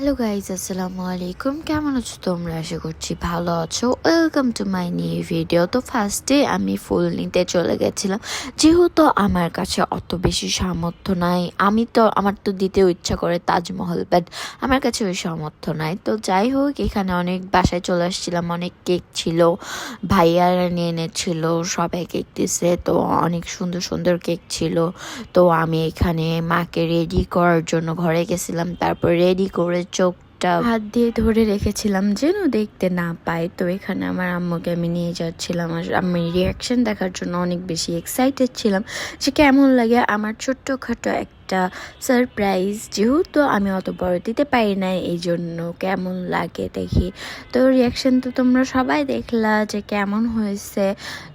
Hello guys, আসসালামু আলাইকুম। কেমন আছো তোমরা? আশা করছি ভালো আছো। Welcome to my new video. তো ফার্স্টে আমি ফুল নিতে চলে গেছিলাম, যেহেতু আমার কাছে অত বেশি সামর্থ্য নাই। আমার তো দিতেও ইচ্ছা করে তাজমহল, বাট আমার কাছে ওই সামর্থ্য নাই। তো যাই হোক, এখানে অনেক বাসায় চলে আসছিলাম, অনেক কেক ছিল, ভাইয়ারা নিয়ে এনেছিল, সবাই কেক দিছে। তো অনেক সুন্দর সুন্দর কেক ছিল। তো আমি এখানে মাকে রেডি করার জন্য ঘরে গেছিলাম, তারপর রেডি করে চোখটা হাত দিয়ে ধরে রেখেছিলাম যেন দেখতে না পাই। তো এখানে আমার আম্মুকে আমি নিয়ে যাচ্ছিলাম, আর আমি রিয়াকশন দেখার জন্য অনেক বেশি এক্সাইটেড ছিলাম যে কেমন লাগে আমার ছোট্টখাটো একটা সারপ্রাইজ। যেহেতু আমি অত বড় দিতে পারি না, এই জন্য কেমন লাগে দেখি। তো রিয়াকশন তো তোমরা সবাই দেখলা যে কেমন হয়েছে।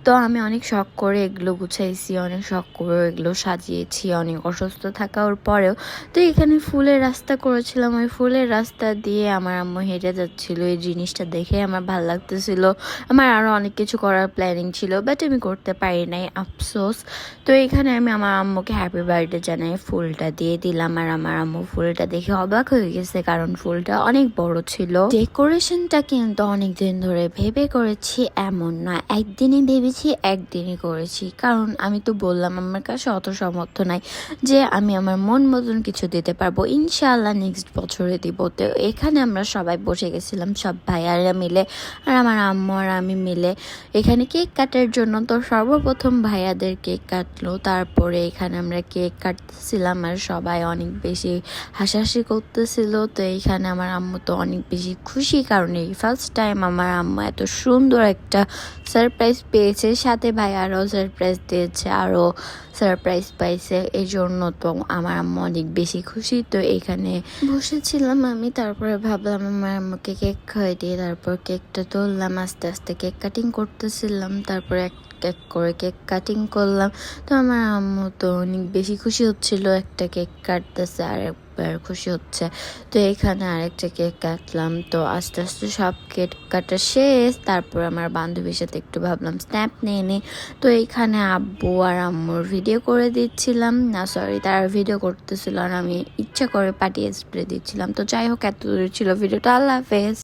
তো আমি অনেক শখ করে এগুলো গুছাইছি, অনেক শখ করে এগুলো সাজিয়েছি, অনেক অসুস্থ থাকার পরেও। তো এখানে ফুলের রাস্তা করেছিলাম, ওই ফুলের রাস্তা দিয়ে আমার আম্মু হেঁটে যাচ্ছিল। এই জিনিসটা দেখে আমার ভালো লাগতেছিল। আমার আরও অনেক কিছু করার প্ল্যানিং ছিল, বাট আমি করতে পারি নাই, আফসোস। তো এখানে আমি আমার আম্মুকে হ্যাপি বার্থডে জানাই ফুলটা দিয়ে দিলাম, আর আমার আম্মু ফুলটা দেখে অবাক হয়ে গেছে, কারণ ফুলটা অনেক বড় ছিল। ডেকোরেশনটা কিন্তু অনেক দিন ধরে ভেবে করেছি, এমন না একদিনই ভেবেছি, একদিনই করেছি। কারণ আমি তো বললাম আমার কাছে অত সামর্থ্য নাই যে আমি আমার মন মতন কিছু দিতে পারবো। ইনশাআল্লাহ নেক্সট বছরে দিব। তো এখানে আমরা সবাই বসে গেছিলাম, সব ভাইয়ারা মিলে আর আমার আম্মু আর আমি মিলে এখানে কেক কাটার জন্য। তো সর্বপ্রথম ভাইয়াদের কেক কাটলো, তারপরে এখানে আমরা কেক কাটতেছিলাম, আর সবাই অনেক বেশি হাসাহাসি করতেছিল। তো এইখানে আমার আম্মু তো অনেক বেশি খুশি, কারণ এই ফার্স্ট টাইম আমার আম্মু এত সুন্দর একটা সারপ্রাইজ পেয়েছে, সাথে ভাইয়ারাও সারপ্রাইজ দিয়েছে, আরও সারপ্রাইজ পাইছে। এই জন্য তো আমার আম্মু অনেক বেশি খুশি। তো এখানে বসেছিলাম আমি, তারপরে ভাবলাম আমার আম্মুকে কেক খাইয়ে দিয়ে তারপর কেকটা তুললাম, আস্তে আস্তে কেক কাটিং করতেছিলাম, তারপরে এক এক করে কেক কাটিং করলাম। তো আমার আম্মু তো অনেক বেশি খুশি হচ্ছিল, একটা কেক কাটতেছে আর একবার খুশি হচ্ছে। তো এখানে আরেকটা কেক কাটলাম। তো আস্তে আস্তে সব কেক কাটা শেষ, তারপর আমার বান্ধবীর সাথে একটু ভাবলাম স্ন্যাপ নিয়ে নিই। তো এইখানে আব্বু আর আম্মুর ভিডিও করে দিচ্ছিলাম, না সরি, তারা ভিডিও করতেছিল আর আমি ইচ্ছা করে পাঠিয়ে স্প্রে দিচ্ছিলাম। তো যাই হোক, এত দূরে ছিল ভিডিওটা। আল্লাহ হাফেজ।